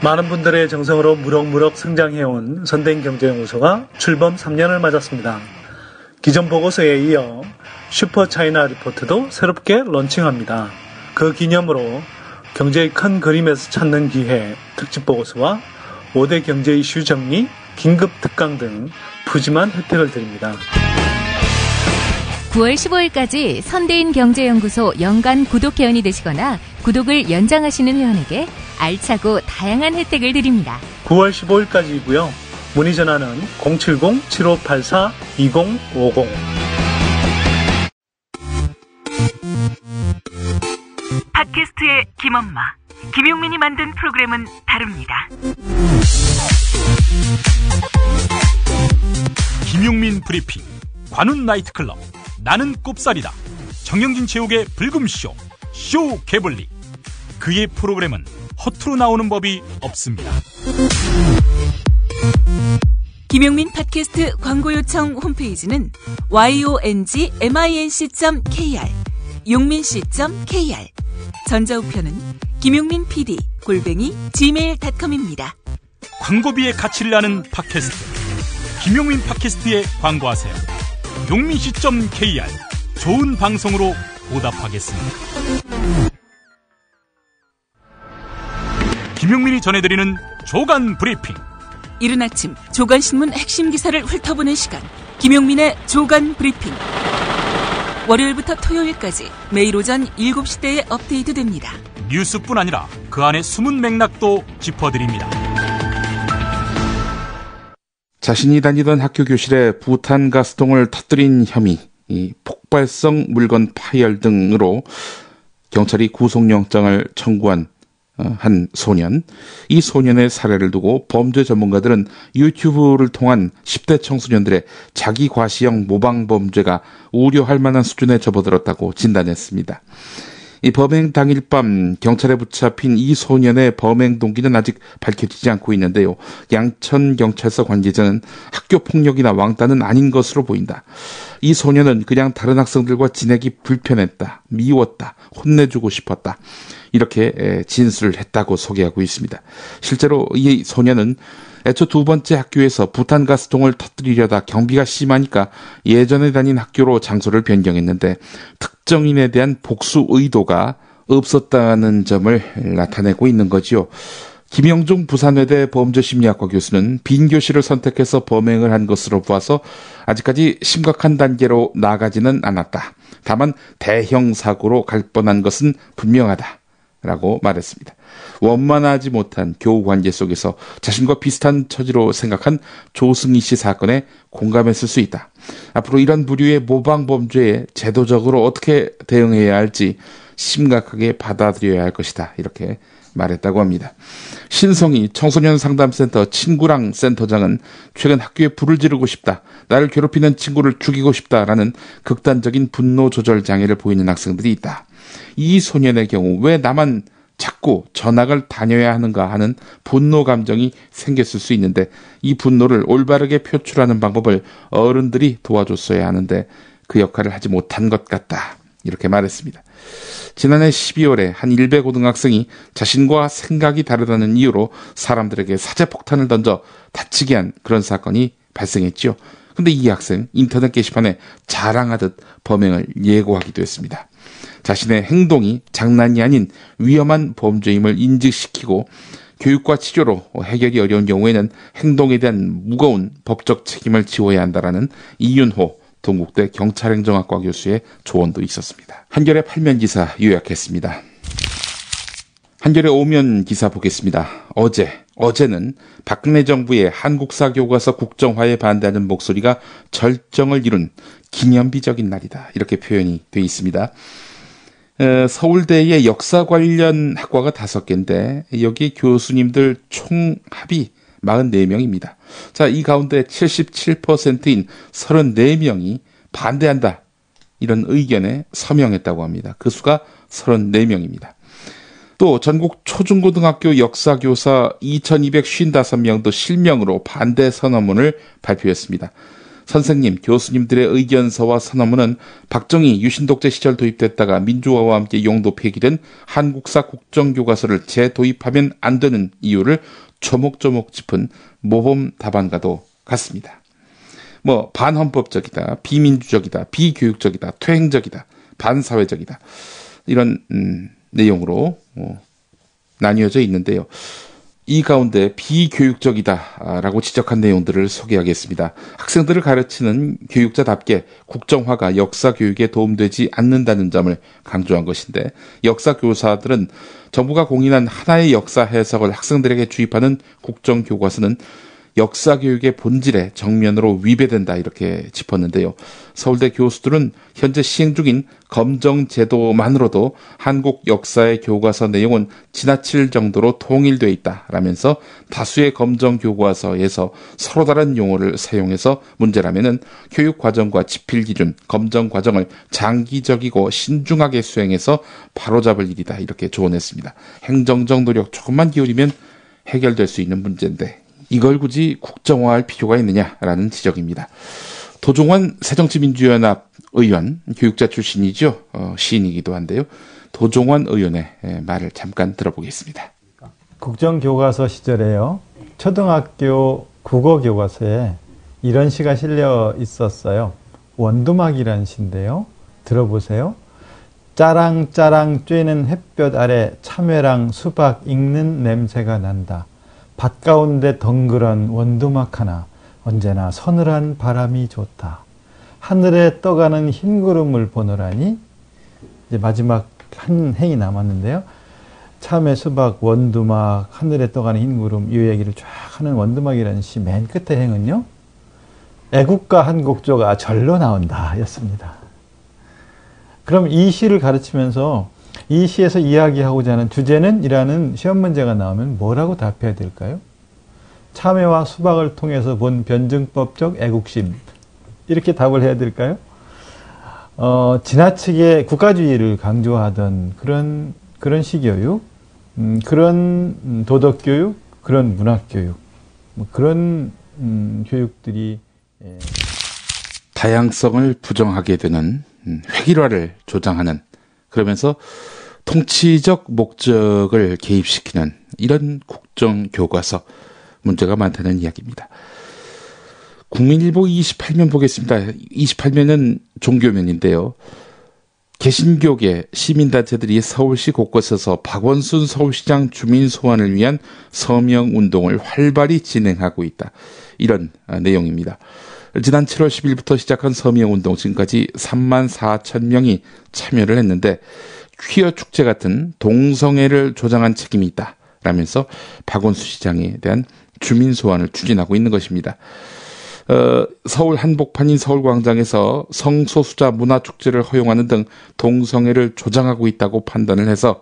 많은 분들의 정성으로 무럭무럭 성장해온 선대인경제연구소가 출범 3년을 맞았습니다. 기존 보고서에 이어 슈퍼차이나 리포트도 새롭게 런칭합니다. 그 기념으로 경제의 큰 그림에서 찾는 기회 특집 보고서와 5대 경제 이슈 정리, 긴급 특강 등 푸짐한 혜택을 드립니다. 9월 15일까지 선대인 경제연구소 연간 구독 회원이 되시거나 구독을 연장하시는 회원에게 알차고 다양한 혜택을 드립니다. 9월 15일까지이고요. 문의 전화는 070-7584-2050. 팟캐스트의 김엄마, 김용민이 만든 프로그램은 다릅니다. 김용민 브리핑, 관훈 나이트클럽, 나는 꼽살이다, 정영진 체육의 불금쇼, 쇼 개블리. 그의 프로그램은 허투루 나오는 법이 없습니다. 김용민 팟캐스트 광고 요청 홈페이지는 yongminc.kr, 용민c.kr. 전자우편은 김용민 PD@gmail.com입니다. 광고비의 가치를 아는 팟캐스트, 김용민 팟캐스트에 광고하세요. 용민c.kr. 좋은 방송으로 보답하겠습니다. 김용민이 전해드리는 조간 브리핑. 이른 아침 조간신문 핵심 기사를 훑어보는 시간, 김용민의 조간 브리핑. 월요일부터 토요일까지 매일 오전 7시대에 업데이트됩니다. 뉴스뿐 아니라 그 안에 숨은 맥락도 짚어드립니다. 자신이 다니던 학교 교실에 부탄가스통을 터뜨린 혐의, 폭발성 물건 파열 등으로 경찰이 구속영장을 청구한 한 소년. 이 소년의 사례를 두고 범죄 전문가들은 유튜브를 통한 10대 청소년들의 자기 과시형 모방 범죄가 우려할 만한 수준에 접어들었다고 진단했습니다. 이 범행 당일 밤 경찰에 붙잡힌 이 소년의 범행 동기는 아직 밝혀지지 않고 있는데요. 양천경찰서 관계자는 학교 폭력이나 왕따는 아닌 것으로 보인다. 이 소년은 그냥 다른 학생들과 지내기 불편했다, 미웠다, 혼내주고 싶었다, 이렇게 진술을 했다고 소개하고 있습니다. 실제로 이 소년은 애초 두 번째 학교에서 부탄가스통을 터뜨리려다 경비가 심하니까 예전에 다닌 학교로 장소를 변경했는데 특정인에 대한 복수 의도가 없었다는 점을 나타내고 있는 거지요. 김영중 부산외대 범죄심리학과 교수는 빈 교실을 선택해서 범행을 한 것으로 보아서 아직까지 심각한 단계로 나가지는 않았다. 다만 대형 사고로 갈 뻔한 것은 분명하다 라고 말했습니다. 원만하지 못한 교우 관계 속에서 자신과 비슷한 처지로 생각한 조승희 씨 사건에 공감했을 수 있다. 앞으로 이런 부류의 모방 범죄에 제도적으로 어떻게 대응해야 할지 심각하게 받아들여야 할 것이다, 이렇게 말했다고 합니다. 신성희 청소년 상담센터 친구랑 센터장은 최근 학교에 불을 지르고 싶다, 나를 괴롭히는 친구를 죽이고 싶다라는 극단적인 분노 조절 장애를 보이는 학생들이 있다. 이 소년의 경우 왜 나만 자꾸 전학을 다녀야 하는가 하는 분노 감정이 생겼을 수 있는데 이 분노를 올바르게 표출하는 방법을 어른들이 도와줬어야 하는데 그 역할을 하지 못한 것 같다. 이렇게 말했습니다. 지난해 12월에 한 일베 고등학생이 자신과 생각이 다르다는 이유로 사람들에게 사제폭탄을 던져 다치게 한 그런 사건이 발생했죠. 근데 이 학생 인터넷 게시판에 자랑하듯 범행을 예고하기도 했습니다. 자신의 행동이 장난이 아닌 위험한 범죄임을 인지시키고 교육과 치료로 해결이 어려운 경우에는 행동에 대한 무거운 법적 책임을 지워야 한다라는 이윤호 동국대 경찰행정학과 교수의 조언도 있었습니다. 한겨레 8면 기사 요약했습니다. 한겨레 5면 기사 보겠습니다. 어제는 박근혜 정부의 한국사 교과서 국정화에 반대하는 목소리가 절정을 이룬 기념비적인 날이다. 이렇게 표현이 되어 있습니다. 서울대의 역사 관련 학과가 5개인데 여기 교수님들 총 합이 44명입니다. 자, 이 가운데 77%인 34명이 반대한다. 이런 의견에 서명했다고 합니다. 그 수가 34명입니다. 또 전국 초중고등학교 역사교사 2255명도 실명으로 반대 선언문을 발표했습니다. 선생님, 교수님들의 의견서와 선언문은 박정희 유신독재 시절 도입됐다가 민주화와 함께 용도 폐기된 한국사 국정교과서를 재도입하면 안 되는 이유를 조목조목 짚은 모범 답안과도 같습니다. 반헌법적이다, 비민주적이다, 비교육적이다, 퇴행적이다, 반사회적이다. 이런 내용으로 나뉘어져 있는데요. 이 가운데 비교육적이다라고 지적한 내용들을 소개하겠습니다. 학생들을 가르치는 교육자답게 국정화가 역사 교육에 도움되지 않는다는 점을 강조한 것인데 역사 교사들은 정부가 공인한 하나의 역사 해석을 학생들에게 주입하는 국정교과서는 역사 교육의 본질에 정면으로 위배된다 이렇게 짚었는데요. 서울대 교수들은 현재 시행 중인 검정제도만으로도 한국 역사의 교과서 내용은 지나칠 정도로 통일되어 있다라면서 다수의 검정교과서에서 서로 다른 용어를 사용해서 문제라면은 교육과정과 지필기준, 검정과정을 장기적이고 신중하게 수행해서 바로잡을 일이다 이렇게 조언했습니다. 행정적 노력 조금만 기울이면 해결될 수 있는 문제인데 이걸 굳이 국정화할 필요가 있느냐라는 지적입니다. 도종환 새정치민주연합 의원, 교육자 출신이죠. 시인이기도 한데요. 도종환 의원의 말을 잠깐 들어보겠습니다. 국정교과서 시절에요. 초등학교 국어교과서에 이런 시가 실려 있었어요. 원두막이라는 시인데요. 들어보세요. 짜랑짜랑 쬐는 햇볕 아래 참외랑 수박 익는 냄새가 난다. 밭 가운데 덩그런 원두막 하나, 언제나 서늘한 바람이 좋다. 하늘에 떠가는 흰 구름을 보노라니. 이제 마지막 한 행이 남았는데요. 참외, 수박, 원두막, 하늘에 떠가는 흰 구름, 이 얘기를 쫙 하는 원두막이라는 시 맨 끝에 행은요. 애국가 한 곡조가 절로 나온다 였습니다. 그럼 이 시를 가르치면서 이 시에서 이야기하고자 하는 주제는? 이라는 시험 문제가 나오면 뭐라고 답해야 될까요? 참외와 수박을 통해서 본 변증법적 애국심. 이렇게 답을 해야 될까요? 지나치게 국가주의를 강조하던 그런 시교육, 그런 도덕교육, 그런 문학교육, 그런 교육들이 다양성을 부정하게 되는 획일화를 조장하는 그러면서 통치적 목적을 개입시키는 이런 국정교과서 문제가 많다는 이야기입니다. 국민일보 28면 보겠습니다. 28면은 종교면인데요. 개신교계 시민단체들이 서울시 곳곳에서 박원순 서울시장 주민 소환을 위한 서명운동을 활발히 진행하고 있다. 이런 내용입니다. 지난 7월 10일부터 시작한 서명운동 지금까지 34,000명이 참여를 했는데 퀴어 축제 같은 동성애를 조장한 책임이 있다 라면서 박원순 시장에 대한 주민 소환을 추진하고 있는 것입니다. 서울 한복판인 서울광장에서 성소수자 문화축제를 허용하는 등 동성애를 조장하고 있다고 판단을 해서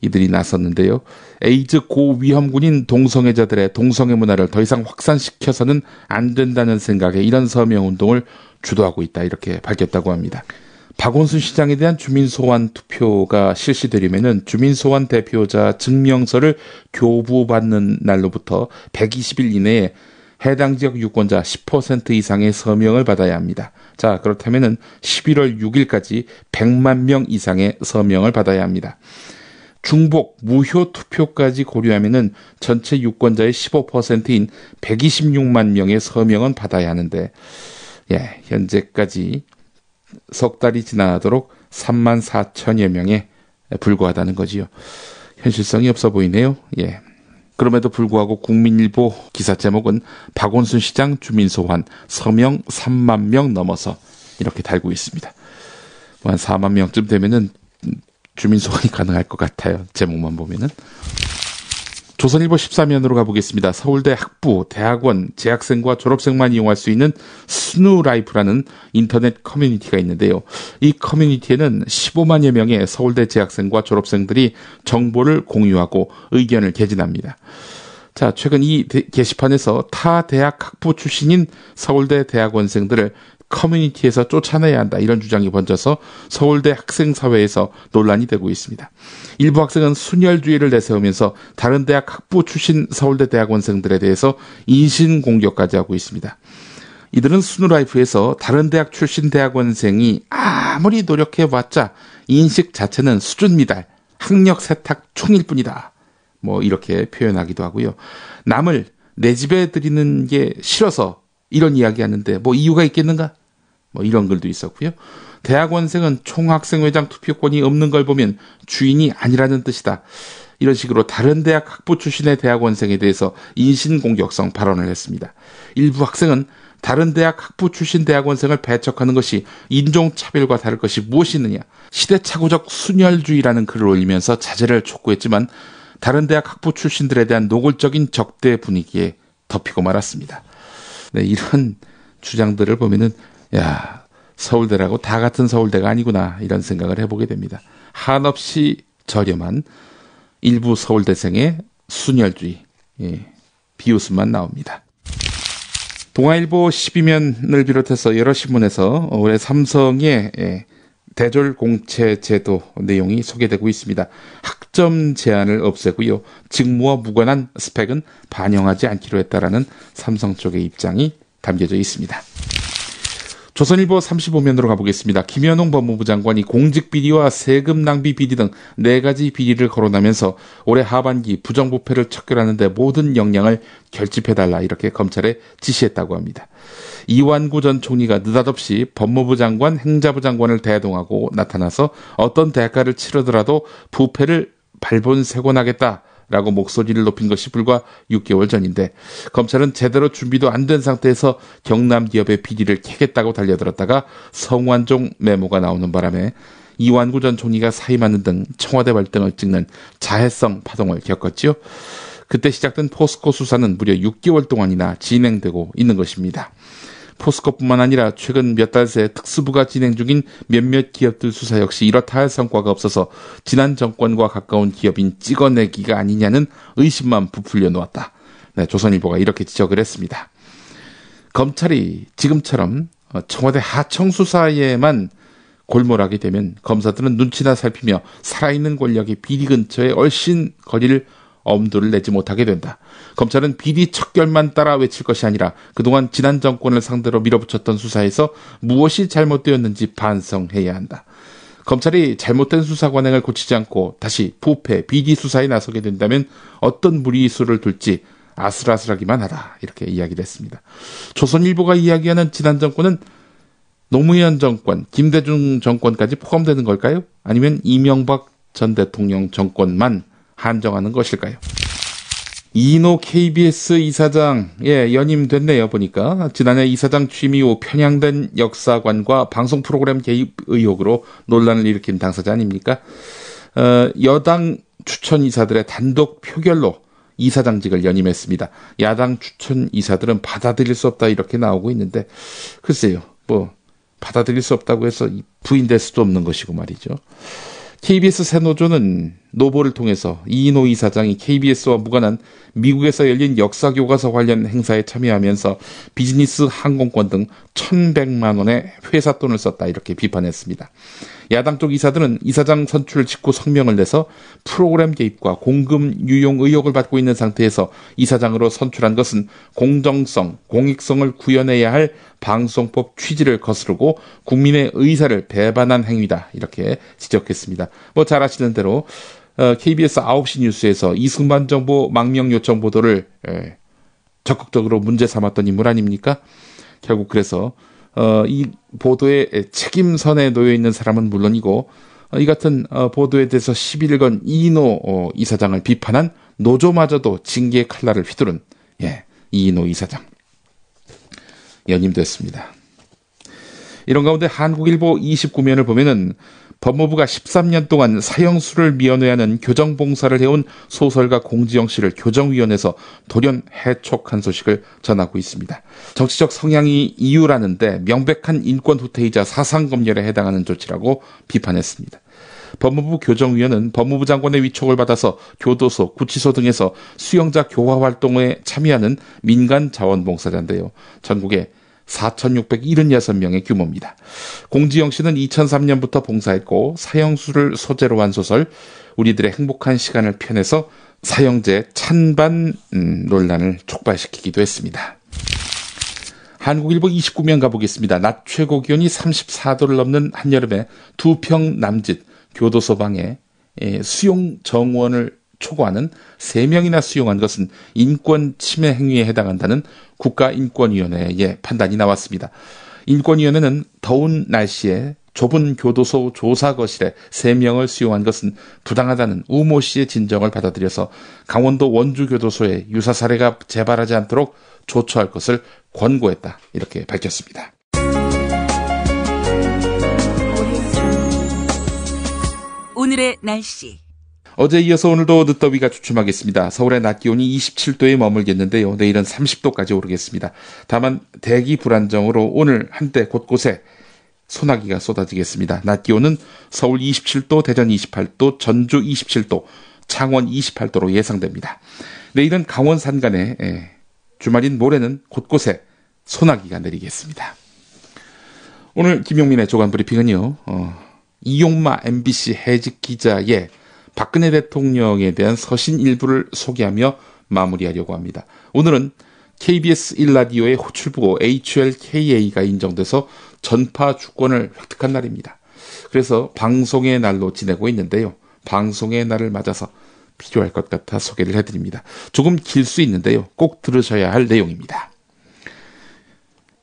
이들이 나섰는데요. 에이즈 고위험군인 동성애자들의 동성애 문화를 더 이상 확산시켜서는 안 된다는 생각에 이런 서명운동을 주도하고 있다 이렇게 밝혔다고 합니다. 박원순 시장에 대한 주민소환 투표가 실시되려면은 주민소환 대표자 증명서를 교부받는 날로부터 120일 이내에 해당 지역 유권자 10% 이상의 서명을 받아야 합니다. 자, 그렇다면은 11월 6일까지 100만 명 이상의 서명을 받아야 합니다. 중복, 무효 투표까지 고려하면은 전체 유권자의 15%인 126만 명의 서명은 받아야 하는데, 현재까지 석 달이 지나도록 3만 4천여 명에 불과하다는 거지요. 현실성이 없어 보이네요. 그럼에도 불구하고 국민일보 기사 제목은 박원순 시장 주민소환 서명 3만 명 넘어서 이렇게 달고 있습니다. 한 4만 명쯤 되면은 주민소환이 가능할 것 같아요. 제목만 보면은. 조선일보 13면으로 가보겠습니다. 서울대 학부, 대학원, 재학생과 졸업생만 이용할 수 있는 스누라이프라는 인터넷 커뮤니티가 있는데요. 이 커뮤니티에는 15만여 명의 서울대 재학생과 졸업생들이 정보를 공유하고 의견을 개진합니다. 자, 최근 이 게시판에서 타 대학 학부 출신인 서울대 대학원생들을 커뮤니티에서 쫓아내야 한다, 이런 주장이 번져서 서울대 학생사회에서 논란이 되고 있습니다. 일부 학생은 순혈주의를 내세우면서 다른 대학 학부 출신 서울대 대학원생들에 대해서 인신공격까지 하고 있습니다. 이들은 스누라이프에서 다른 대학 출신 대학원생이 아무리 노력해봤자 인식 자체는 수준 미달, 학력 세탁 총일 뿐이다, 이렇게 표현하기도 하고요. 남을 내 집에 들이는 게 싫어서 이런 이야기 하는데 이유가 있겠는가? 이런 글도 있었고요. 대학원생은 총학생회장 투표권이 없는 걸 보면 주인이 아니라는 뜻이다, 이런 식으로 다른 대학 학부 출신의 대학원생에 대해서 인신공격성 발언을 했습니다. 일부 학생은 다른 대학 학부 출신 대학원생을 배척하는 것이 인종차별과 다를 것이 무엇이 있느냐, 시대착오적 순혈주의라는 글을 올리면서 자제를 촉구했지만 다른 대학 학부 출신들에 대한 노골적인 적대 분위기에 덮이고 말았습니다. 이런 주장들을 보면은 서울대라고 다 같은 서울대가 아니구나, 이런 생각을 해보게 됩니다. 한없이 저렴한 일부 서울대생의 순혈주의, 비웃음만 나옵니다. 동아일보 12면을 비롯해서 여러 신문에서 올해 삼성의 대졸 공채 제도 내용이 소개되고 있습니다. 학점 제한을 없애고요, 직무와 무관한 스펙은 반영하지 않기로 했다라는 삼성 쪽의 입장이 담겨져 있습니다. 조선일보 35면으로 가보겠습니다. 김현웅 법무부 장관이 공직비리와 세금 낭비 비리 등 4가지 비리를 거론하면서 올해 하반기 부정부패를 척결하는 데 모든 역량을 결집해달라, 이렇게 검찰에 지시했다고 합니다. 이완구 전 총리가 느닷없이 법무부 장관, 행자부 장관을 대동하고 나타나서 어떤 대가를 치르더라도 부패를 발본색원하겠다 라고 목소리를 높인 것이 불과 6개월 전인데, 검찰은 제대로 준비도 안 된 상태에서 경남 기업의 비리를 캐겠다고 달려들었다가 성완종 메모가 나오는 바람에 이완구 전 총리가 사임하는 등 청와대 발등을 찍는 자해성 파동을 겪었지요. 그때 시작된 포스코 수사는 무려 6개월 동안이나 진행되고 있는 것입니다. 포스코뿐만 아니라 최근 몇 달 새 특수부가 진행 중인 몇몇 기업들 수사 역시 이렇다 할 성과가 없어서 지난 정권과 가까운 기업인 찍어내기가 아니냐는 의심만 부풀려 놓았다. 조선일보가 이렇게 지적을 했습니다. 검찰이 지금처럼 청와대 하청 수사에만 골몰하게 되면 검사들은 눈치나 살피며 살아있는 권력의 비리 근처에 얼씬 거리를 엄두를 내지 못하게 된다. 검찰은 비리 척결만 따라 외칠 것이 아니라 그동안 지난 정권을 상대로 밀어붙였던 수사에서 무엇이 잘못되었는지 반성해야 한다. 검찰이 잘못된 수사 관행을 고치지 않고 다시 부패, 비리 수사에 나서게 된다면 어떤 무리수를 둘지 아슬아슬하기만 하다, 이렇게 이야기를 했습니다. 조선일보가 이야기하는 지난 정권은 노무현 정권, 김대중 정권까지 포함되는 걸까요? 아니면 이명박 전 대통령 정권만 한정하는 것일까요? 이인호 KBS 이사장에 연임됐네요. 보니까 지난해 이사장 취임 이후 편향된 역사관과 방송 프로그램 개입 의혹으로 논란을 일으킨 당사자 아닙니까? 여당 추천 이사들의 단독 표결로 이사장직을 연임했습니다. 야당 추천 이사들은 받아들일 수 없다, 이렇게 나오고 있는데, 글쎄요, 받아들일 수 없다고 해서 부인될 수도 없는 것이고 말이죠. KBS 새노조는 노보를 통해서 이인호 이사장이 KBS와 무관한 미국에서 열린 역사교과서 관련 행사에 참여하면서 비즈니스 항공권 등 1,100만 원의 회사 돈을 썼다 이렇게 비판했습니다. 야당 쪽 이사들은 이사장 선출 직후 성명을 내서 프로그램 개입과 공금 유용 의혹을 받고 있는 상태에서 이사장으로 선출한 것은 공정성, 공익성을 구현해야 할 방송법 취지를 거스르고 국민의 의사를 배반한 행위다 이렇게 지적했습니다. 잘 아시는 대로 KBS 9시 뉴스에서 이승만 정부 망명 요청 보도를 적극적으로 문제 삼았던 인물 아닙니까? 결국 그래서 이 보도의 책임선에 놓여 있는 사람은 물론이고 이 같은 보도에 대해서 11건 이인호 이사장을 비판한 노조마저도 징계의 칼날을 휘두른 이인호 이사장 연임됐습니다. 이런 가운데 한국일보 29면을 보면은 법무부가 13년 동안 사형수를 미연해야 하는 교정봉사를 해온 소설가 공지영 씨를 교정위원회에서 돌연 해촉한 소식을 전하고 있습니다. 정치적 성향이 이유라는데 명백한 인권 후퇴이자 사상검열에 해당하는 조치라고 비판했습니다. 법무부 교정위원은 법무부 장관의 위촉을 받아서 교도소, 구치소 등에서 수용자 교화 활동에 참여하는 민간 자원봉사자인데요. 전국에 4,676명의 규모입니다. 공지영 씨는 2003년부터 봉사했고 사형수를 소재로 한 소설 우리들의 행복한 시간을 펴내서 사형제 찬반 논란을 촉발시키기도 했습니다. 한국일보 29면 가보겠습니다. 낮 최고 기온이 34도를 넘는 한여름에 두평 남짓 교도소 방에 수용 정원을 초과하는 3명이나 수용한 것은 인권 침해 행위에 해당한다는 국가인권위원회의 판단이 나왔습니다. 인권위원회는 더운 날씨에 좁은 교도소 조사거실에 3명을 수용한 것은 부당하다는 우모 씨의 진정을 받아들여서 강원도 원주교도소에 유사 사례가 재발하지 않도록 조처할 것을 권고했다 이렇게 밝혔습니다. 오늘의 날씨. 어제 이어서 오늘도 늦더위가 주춤하겠습니다. 서울의 낮 기온이 27도에 머물겠는데요. 내일은 30도까지 오르겠습니다. 다만 대기 불안정으로 오늘 한때 곳곳에 소나기가 쏟아지겠습니다. 낮 기온은 서울 27도, 대전 28도, 전주 27도, 창원 28도로 예상됩니다. 내일은 강원 산간에 주말인 모레는 곳곳에 소나기가 내리겠습니다. 오늘 김용민의 조간 브리핑은요. 이용마 MBC 해직 기자의 박근혜 대통령에 대한 서신 일부를 소개하며 마무리하려고 합니다. 오늘은 KBS 1라디오의 호출부고 HLKA가 인정돼서 전파 주권을 획득한 날입니다. 그래서 방송의 날로 지내고 있는데요. 방송의 날을 맞아서 필요할 것 같아 소개를 해드립니다. 조금 길 수 있는데요. 꼭 들으셔야 할 내용입니다.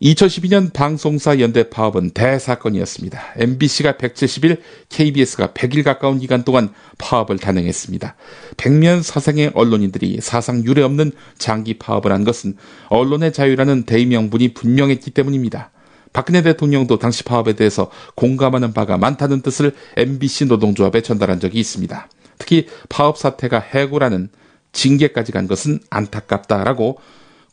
2012년 방송사 연대 파업은 대사건이었습니다. MBC가 170일, KBS가 100일 가까운 기간 동안 파업을 단행했습니다. 백면사생의 언론인들이 사상 유례 없는 장기 파업을 한 것은 언론의 자유라는 대의명분이 분명했기 때문입니다. 박근혜 대통령도 당시 파업에 대해서 공감하는 바가 많다는 뜻을 MBC 노동조합에 전달한 적이 있습니다. 특히 파업 사태가 해고라는 징계까지 간 것은 안타깝다라고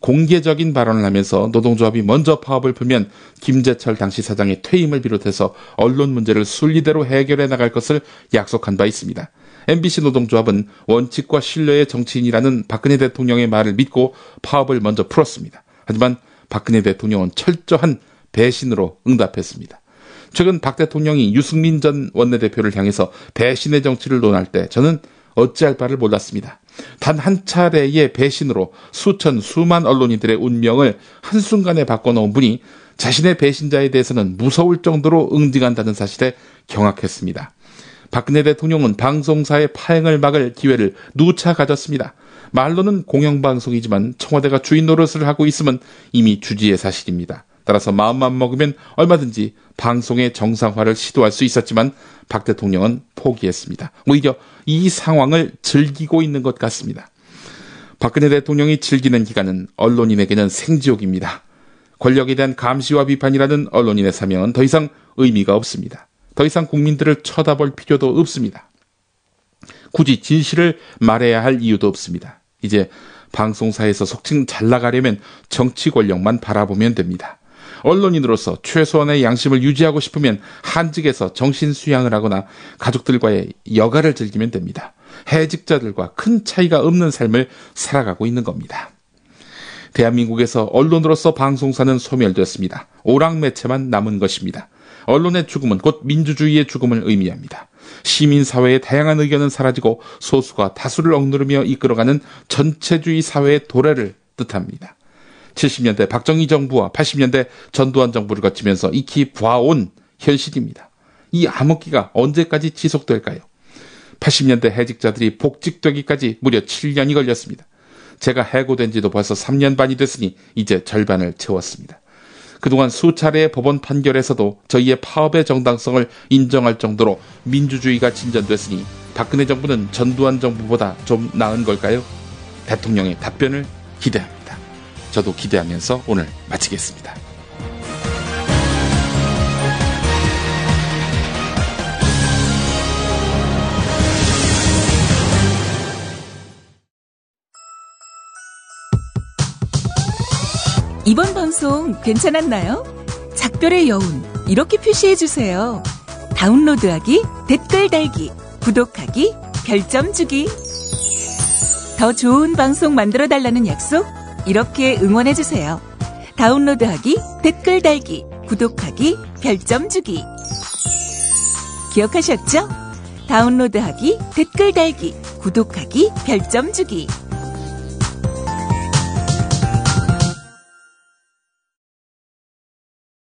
공개적인 발언을 하면서 노동조합이 먼저 파업을 풀면 김재철 당시 사장의 퇴임을 비롯해서 언론 문제를 순리대로 해결해 나갈 것을 약속한 바 있습니다. MBC 노동조합은 원칙과 신뢰의 정치인이라는 박근혜 대통령의 말을 믿고 파업을 먼저 풀었습니다. 하지만 박근혜 대통령은 철저한 배신으로 응답했습니다. 최근 박 대통령이 유승민 전 원내대표를 향해서 배신의 정치를 논할 때 저는 어찌할 바를 몰랐습니다. 단 한 차례의 배신으로 수만 언론인들의 운명을 한순간에 바꿔놓은 분이 자신의 배신자에 대해서는 무서울 정도로 응징한다는 사실에 경악했습니다. 박근혜 대통령은 방송사의 파행을 막을 기회를 누차 가졌습니다. 말로는 공영방송이지만 청와대가 주인 노릇을 하고 있으면 이미 주지의 사실입니다. 따라서 마음만 먹으면 얼마든지 방송의 정상화를 시도할 수 있었지만 박 대통령은 포기했습니다. 오히려 이 상황을 즐기고 있는 것 같습니다. 박근혜 대통령이 즐기는 기간은 언론인에게는 생지옥입니다. 권력에 대한 감시와 비판이라는 언론인의 사명은 더 이상 의미가 없습니다. 더 이상 국민들을 쳐다볼 필요도 없습니다. 굳이 진실을 말해야 할 이유도 없습니다. 이제 방송사에서 속칭 잘 나가려면 정치 권력만 바라보면 됩니다. 언론인으로서 최소한의 양심을 유지하고 싶으면 한직에서 정신 수양을 하거나 가족들과의 여가를 즐기면 됩니다. 해직자들과 큰 차이가 없는 삶을 살아가고 있는 겁니다. 대한민국에서 언론으로서 방송사는 소멸되었습니다. 오락매체만 남은 것입니다. 언론의 죽음은 곧 민주주의의 죽음을 의미합니다. 시민사회의 다양한 의견은 사라지고 소수가 다수를 억누르며 이끌어가는 전체주의 사회의 도래를 뜻합니다. 70년대 박정희 정부와 80년대 전두환 정부를 거치면서 익히 봐온 현실입니다. 이 암흑기가 언제까지 지속될까요? 80년대 해직자들이 복직되기까지 무려 7년이 걸렸습니다. 제가 해고된 지도 벌써 3년 반이 됐으니 이제 절반을 채웠습니다. 그동안 수차례의 법원 판결에서도 저희의 파업의 정당성을 인정할 정도로 민주주의가 진전됐으니 박근혜 정부는 전두환 정부보다 좀 나은 걸까요? 대통령의 답변을 기대합니다. 저도 기대하면서 오늘 마치겠습니다. 이번 방송 괜찮았나요? 작별의 여운 이렇게 표시해주세요. 다운로드하기, 댓글 달기, 구독하기, 별점 주기. 더 좋은 방송 만들어달라는 약속 이렇게 응원해주세요. 다운로드하기, 댓글 달기, 구독하기, 별점 주기. 기억하셨죠? 다운로드하기, 댓글 달기, 구독하기, 별점 주기.